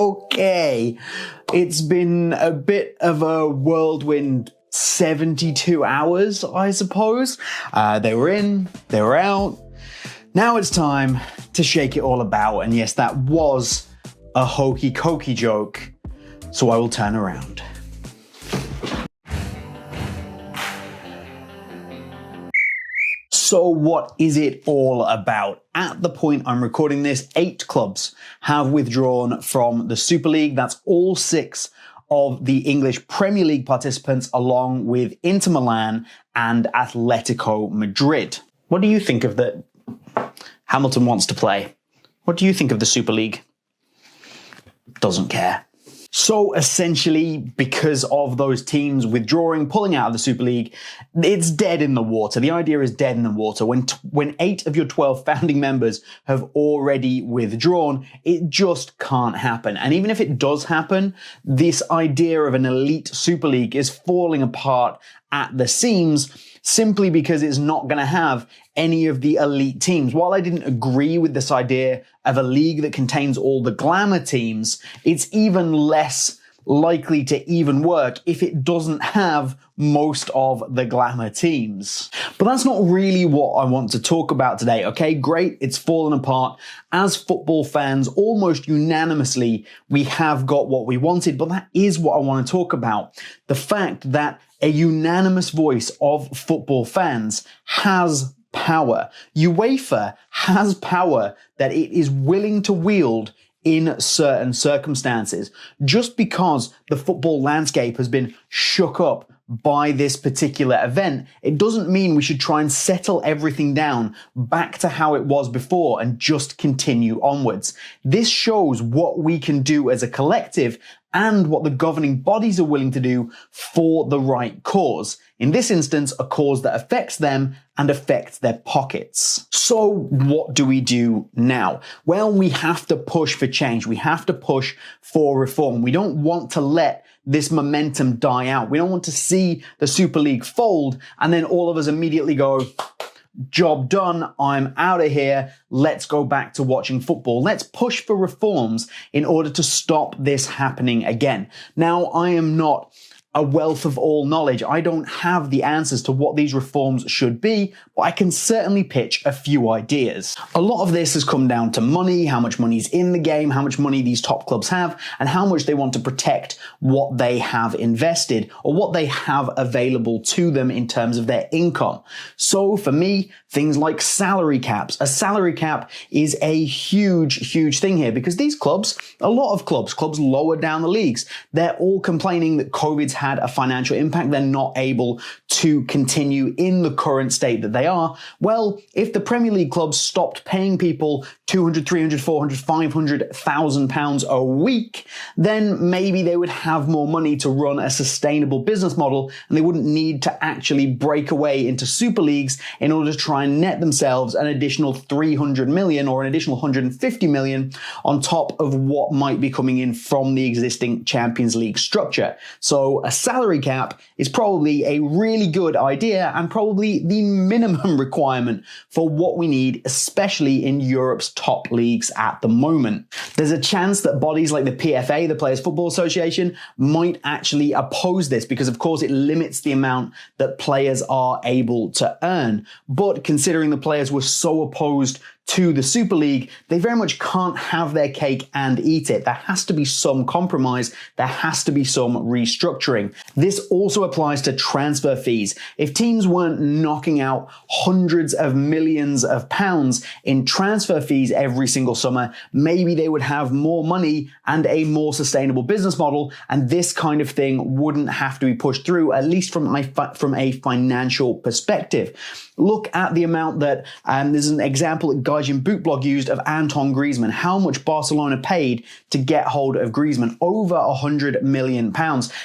Okay, it's been a bit of a whirlwind 72 hours, I suppose. They were in, they were out. Now it's time to shake it all about. And yes, that was a hokey cokey joke. So I will turn around. So what is it all about? At the point I'm recording this, 8 clubs have withdrawn from the Super League. That's all 6 of the English Premier League participants, along with Inter Milan and Atletico Madrid. What do you think of that? Hamilton wants to play. What do you think of the Super League? Doesn't care. So essentially, because of those teams withdrawing, pulling out of the Super League, it's dead in the water. The idea is dead in the water. When 8 of your 12 founding members have already withdrawn, it just can't happen. And even if it does happen, this idea of an elite Super League is falling apart at the seams, simply because it's not going to have any of the elite teams. While I didn't agree with this idea of a league that contains all the glamour teams, it's even less likely to even work if it doesn't have most of the glamour teams. But that's not really what I want to talk about today, okay? Great, it's fallen apart. As football fans, almost unanimously, we have got what we wanted, but that is what I want to talk about. The fact that a unanimous voice of football fans has power. UEFA has power that it is willing to wield in certain circumstances. Just because the football landscape has been shook up by this particular event, it doesn't mean we should try and settle everything down back to how it was before and just continue onwards. This shows what we can do as a collective and what the governing bodies are willing to do for the right cause. In this instance, a cause that affects them and affects their pockets. So what do we do now? Well, we have to push for change. We have to push for reform. We don't want to let this momentum die out. We don't want to see the Super League fold and then all of us immediately go, job done, I'm out of here, let's go back to watching football. Let's push for reforms in order to stop this happening again. Now, I am not a wealth of all knowledge. I don't have the answers to what these reforms should be, but I can certainly pitch a few ideas. A lot of this has come down to money, how much money's in the game, how much money these top clubs have, and how much they want to protect what they have invested or what they have available to them in terms of their income. So for me, things like salary caps. A salary cap is a huge thing here because these clubs, a lot of clubs lower down the leagues, they're all complaining that COVID's had a financial impact. They're not able to continue in the current state that they are. Well, if the Premier League clubs stopped paying people 200, 300, 400, 500,000 pounds a week, then maybe they would have more money to run a sustainable business model and they wouldn't need to actually break away into super leagues in order to try and net themselves an additional 300 million or an additional 150 million on top of what might be coming in from the existing Champions League structure. So a salary cap is probably a really good idea and probably the minimum requirement for what we need, especially in Europe's top leagues at the moment. There's a chance that bodies like the PFA, the Players Football Association, might actually oppose this because, of course, it limits the amount that players are able to earn. But considering the players were so opposed to the Super League, they very much can't have their cake and eat it. There has to be some compromise. There has to be some restructuring. This also applies to transfer fees. If teams weren't knocking out hundreds of millions of pounds in transfer fees every single summer, maybe they would have more money and a more sustainable business model, and this kind of thing wouldn't have to be pushed through, at least from a financial perspective. Look at the amount that, there's an example that Gaijin Boot Blog used of Anton Griezmann, how much Barcelona paid to get hold of Griezmann, over £100 million.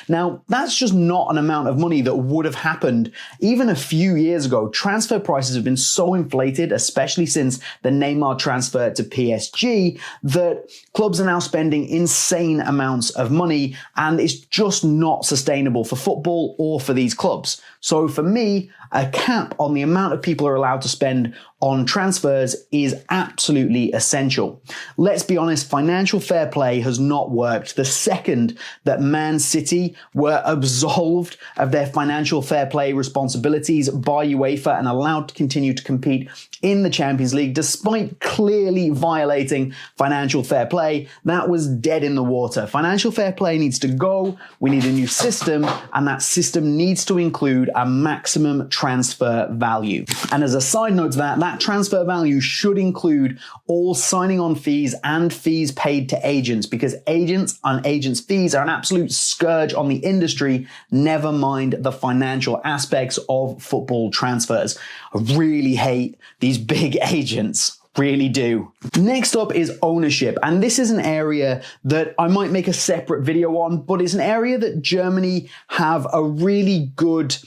Now, that's just not an amount of money that would have happened even a few years ago. Transfer prices have been so inflated, especially since the Neymar transfer to PSG, that clubs are now spending insane amounts of money, and it's just not sustainable for football or for these clubs. So for me, a cap on the amount amount of people are allowed to spend on transfers is absolutely essential. Let's be honest, financial fair play has not worked. The second that Man City were absolved of their financial fair play responsibilities by UEFA and allowed to continue to compete in the Champions League, despite clearly violating financial fair play, that was dead in the water. Financial fair play needs to go. We need a new system, and that system needs to include a maximum transfer value. And as a side note to that, that transfer value should include all signing on fees and fees paid to agents, because agents and agents' fees are an absolute scourge on the industry, never mind the financial aspects of football transfers. I really hate these big agents. Really do. Next up is ownership. And this is an area that I might make a separate video on, but it's an area that Germany have a really good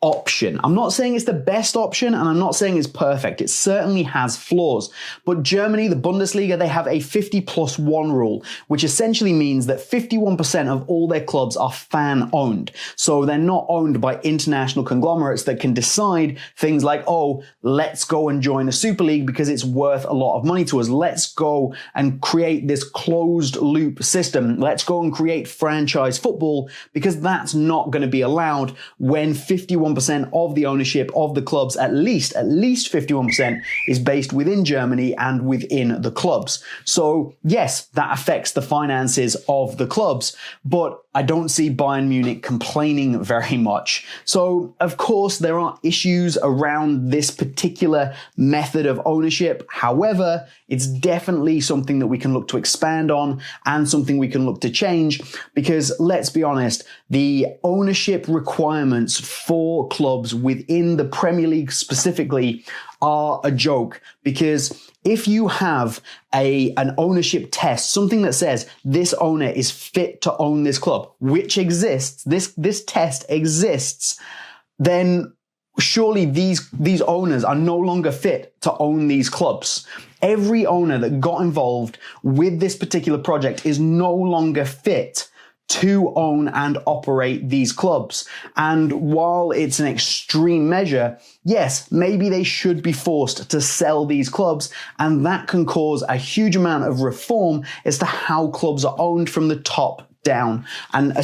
option. I'm not saying it's the best option, and I'm not saying it's perfect. It certainly has flaws. But Germany, the Bundesliga, they have a 50+1 rule, which essentially means that 51% of all their clubs are fan-owned. So they're not owned by international conglomerates that can decide things like, oh, let's go and join a Super League because it's worth a lot of money to us. Let's go and create this closed loop system. Let's go and create franchise football, because that's not going to be allowed when 51% of the ownership of the clubs, at least 51%, is based within Germany and within the clubs. So yes, that affects the finances of the clubs, but I don't see Bayern Munich complaining very much. So of course there are issues around this particular method of ownership. However, it's definitely something that we can look to expand on and something we can look to change, because let's be honest, the ownership requirements for clubs within the Premier League specifically are a joke. Because if you have an ownership test, something that says this owner is fit to own this club, which exists, this test exists, then surely these owners are no longer fit to own these clubs. Every owner that got involved with this particular project is no longer fit to own and operate these clubs. And while it's an extreme measure, yes, maybe they should be forced to sell these clubs, and that can cause a huge amount of reform as to how clubs are owned from the top down. And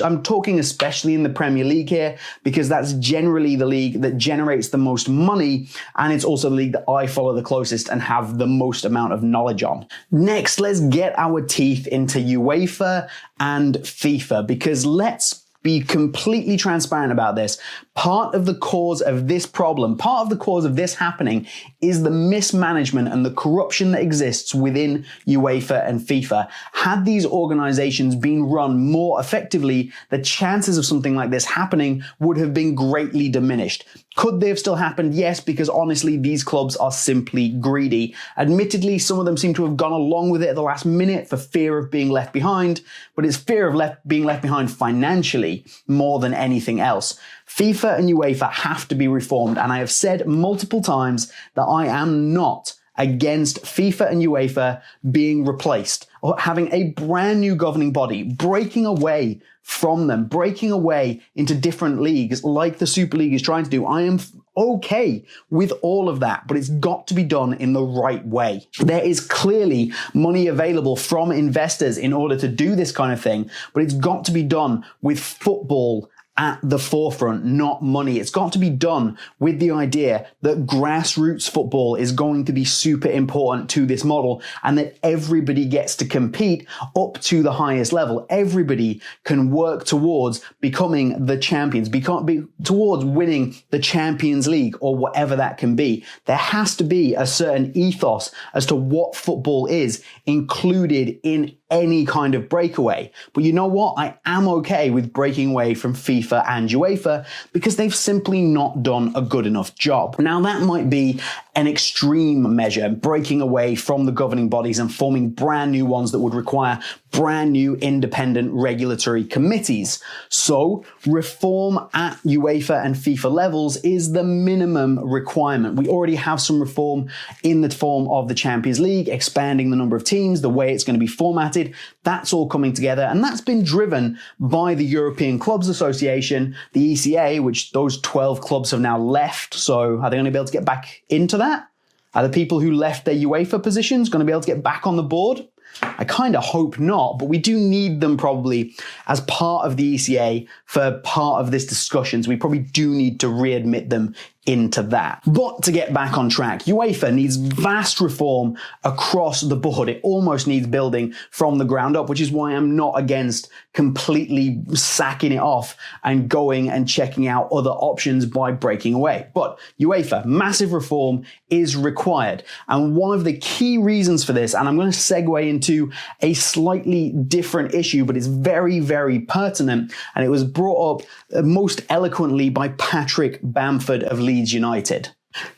I'm talking especially in the Premier League here, because that's generally the league that generates the most money, and it's also the league that I follow the closest and have the most amount of knowledge on. Next, let's get our teeth into UEFA and FIFA, because let's be completely transparent about this. Part of the cause of this problem, part of the cause of this happening, is the mismanagement and the corruption that exists within UEFA and FIFA. Had these organizations been run more effectively, the chances of something like this happening would have been greatly diminished. Could they have still happened? Yes, because honestly, these clubs are simply greedy. Admittedly, some of them seem to have gone along with it at the last minute for fear of being left behind, but it's fear of being left behind financially more than anything else. FIFA and UEFA have to be reformed, and I have said multiple times that I am not against FIFA and UEFA being replaced or having a brand new governing body, breaking away from them, breaking away into different leagues like the Super League is trying to do. I am okay with all of that, but it's got to be done in the right way. There is clearly money available from investors in order to do this kind of thing, but it's got to be done with football at the forefront, not money. It's got to be done with the idea that grassroots football is going to be super important to this model, and that everybody gets to compete up to the highest level. Everybody can work towards becoming the champions, towards winning the Champions League or whatever that can be. There has to be a certain ethos as to what football is included in any kind of breakaway. But you know what? I am okay with breaking away from FIFA and UEFA because they've simply not done a good enough job. Now, that might be an extreme measure, breaking away from the governing bodies and forming brand new ones that would require brand new independent regulatory committees. So reform at UEFA and FIFA levels is the minimum requirement. We already have some reform in the form of the Champions League, expanding the number of teams, the way it's going to be formatted. That's all coming together, and that's been driven by the European Clubs Association, the ECA, which those 12 clubs have now left. So are they going to be able to get back into that? Are the people who left their UEFA positions going to be able to get back on the board? I kind of hope not, but we do need them probably as part of the ECA for part of this discussion. So we probably do need to readmit them into that. But to get back on track, UEFA needs vast reform across the board. It almost needs building from the ground up, which is why I'm not against completely sacking it off and going and checking out other options by breaking away. But UEFA, massive reform is required. And one of the key reasons for this, and I'm going to segue into a slightly different issue, but it's very, very pertinent, and it was brought up most eloquently by Patrick Bamford of Leeds United.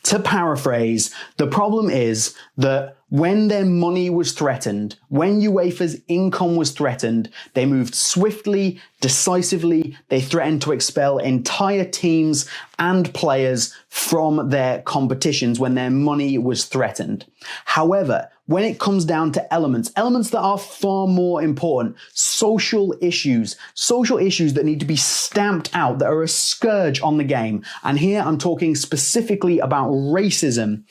To paraphrase, the problem is that when their money was threatened, when UEFA's income was threatened, they moved swiftly, decisively. They threatened to expel entire teams and players from their competitions when their money was threatened. However, when it comes down to elements that are far more important, social issues that need to be stamped out, that are a scourge on the game. And here I'm talking specifically about racism.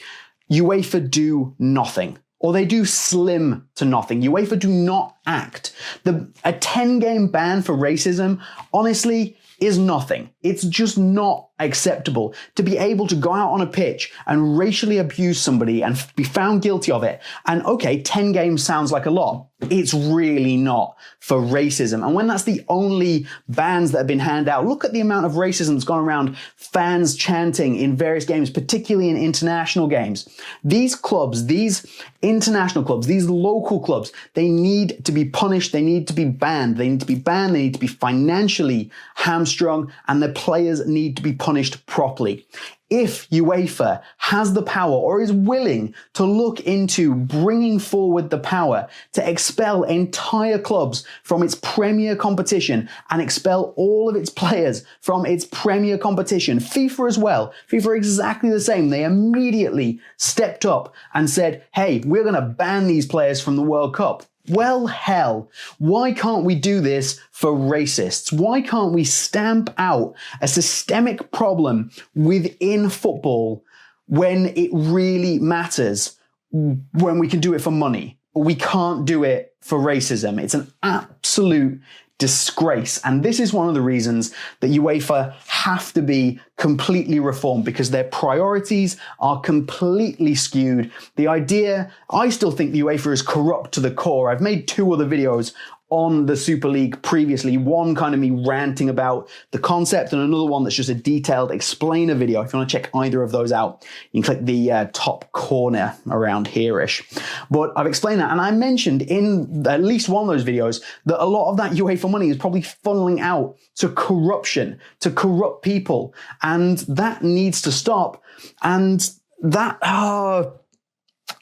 UEFA do nothing, or they do slim to nothing. UEFA do not act. A 10-game ban for racism, honestly, is nothing. It's just not acceptable to be able to go out on a pitch and racially abuse somebody and be found guilty of it. And okay, 10 games sounds like a lot. It's really not for racism. And when that's the only bans that have been handed out, look at the amount of racism that's gone around, fans chanting in various games, particularly in international games. These clubs, these international clubs, these local clubs, they need to be punished. They need to be banned. They need to be banned. They need to be financially hamstrung, and the players need to be punished properly. If UEFA has the power or is willing to look into bringing forward the power to expel entire clubs from its premier competition and expel all of its players from its premier competition, FIFA as well, FIFA are exactly the same. They immediately stepped up and said, hey, we're going to ban these players from the World Cup. Well, hell, why can't we do this for racists? Why can't we stamp out a systemic problem within football when it really matters, when we can do it for money, but we can't do it for racism? It's an absolute disgrace. And this is one of the reasons that UEFA have to be completely reformed, because their priorities are completely skewed. The idea, I still think the UEFA is corrupt to the core. I've made 2 other videos on the Super League previously, one kind of me ranting about the concept and another one that's just a detailed explainer video. If you want to check either of those out, you can click the top corner around here-ish. But I've explained that, and I mentioned in at least one of those videos that a lot of that UEFA money is probably funneling out to corruption, to corrupt people, and that needs to stop. And that,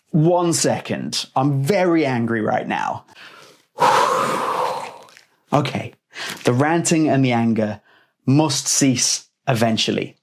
one second, I'm very angry right now. Okay, the ranting and the anger must cease eventually.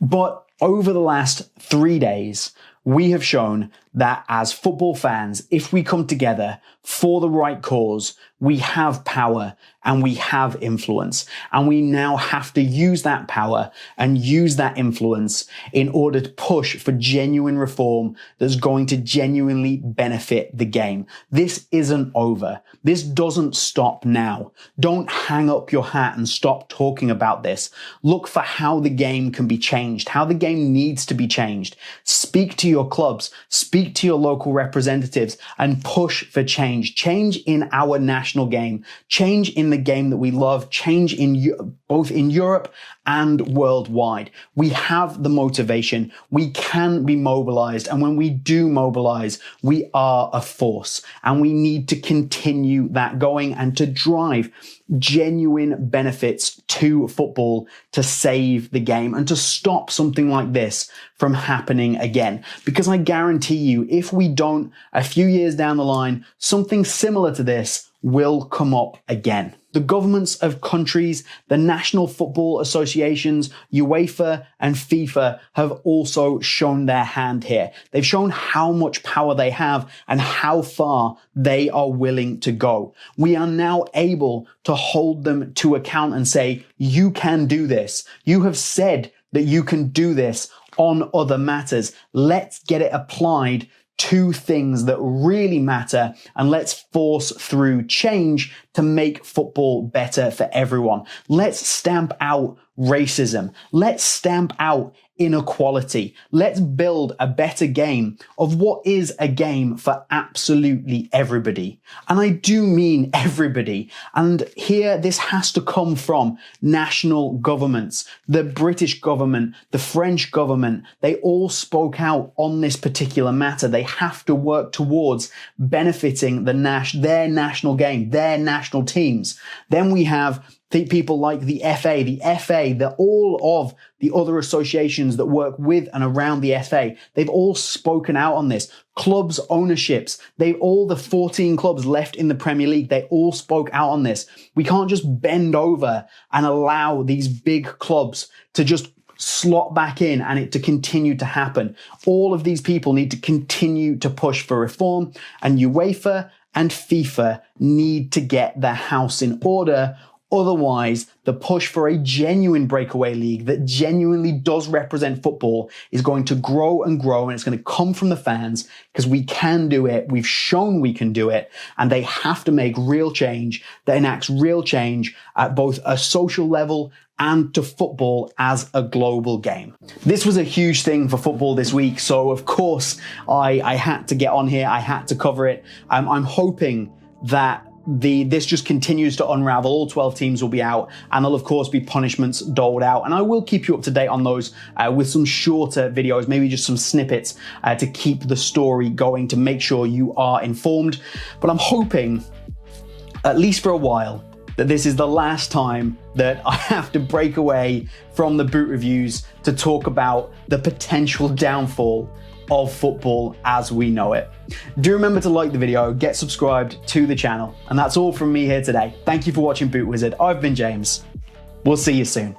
But over the last 3 days, we have shown that as football fans, if we come together for the right cause, we have power and we have influence. And we now have to use that power and use that influence in order to push for genuine reform that's going to genuinely benefit the game. This isn't over. This doesn't stop now. Don't hang up your hat and stop talking about this. Look for how the game can be changed, how the game needs to be changed. Speak to your clubs. Speak speak to your local representatives and push for change. Change in our national game, change in the game that we love, change in both in Europe and worldwide. We have the motivation. We can be mobilized. And when we do mobilize, we are a force. And we need to continue that going and to drive genuine benefits to football to save the game and to stop something like this from happening again. Because I guarantee you, if we don't, a few years down the line, something similar to this will come up again. The governments of countries, the national football associations, UEFA and FIFA have also shown their hand here. They've shown how much power they have and how far they are willing to go. We are now able to hold them to account and say, you can do this. You have said that you can do this on other matters. Let's get it applied to things that really matter, and let's force through change to make football better for everyone. Let's stamp out racism. Let's stamp out inequality. Let's build a better game of what is a game for absolutely everybody. And I do mean everybody. And here, this has to come from national governments. The British government, the French government, they all spoke out on this particular matter. They have to work towards benefiting their national game, their national teams. Then we have people like the FA, all of the other associations that work with and around the FA, they've all spoken out on this. Clubs, ownerships, all the 14 clubs left in the Premier League, they all spoke out on this. We can't just bend over and allow these big clubs to just slot back in and it to continue to happen. All of these people need to continue to push for reform, and UEFA and FIFA need to get their house in order. Otherwise, the push for a genuine breakaway league that genuinely does represent football is going to grow and grow, and it's going to come from the fans because we can do it. We've shown we can do it, and they have to make real change that enacts real change at both a social level and to football as a global game. This was a huge thing for football this week, so of course I had to get on here. I had to cover it. I'm hoping that this just continues to unravel. All 12 teams will be out, and there'll of course be punishments doled out, and I will keep you up to date on those with some shorter videos, maybe just some snippets to keep the story going, to make sure you are informed. But I'm hoping, at least for a while, that this is the last time that I have to break away from the boot reviews to talk about the potential downfall of football as we know it. Do remember to like the video, get subscribed to the channel, and that's all from me here today. Thank you for watching Boot Wizard. I've been James. We'll see you soon.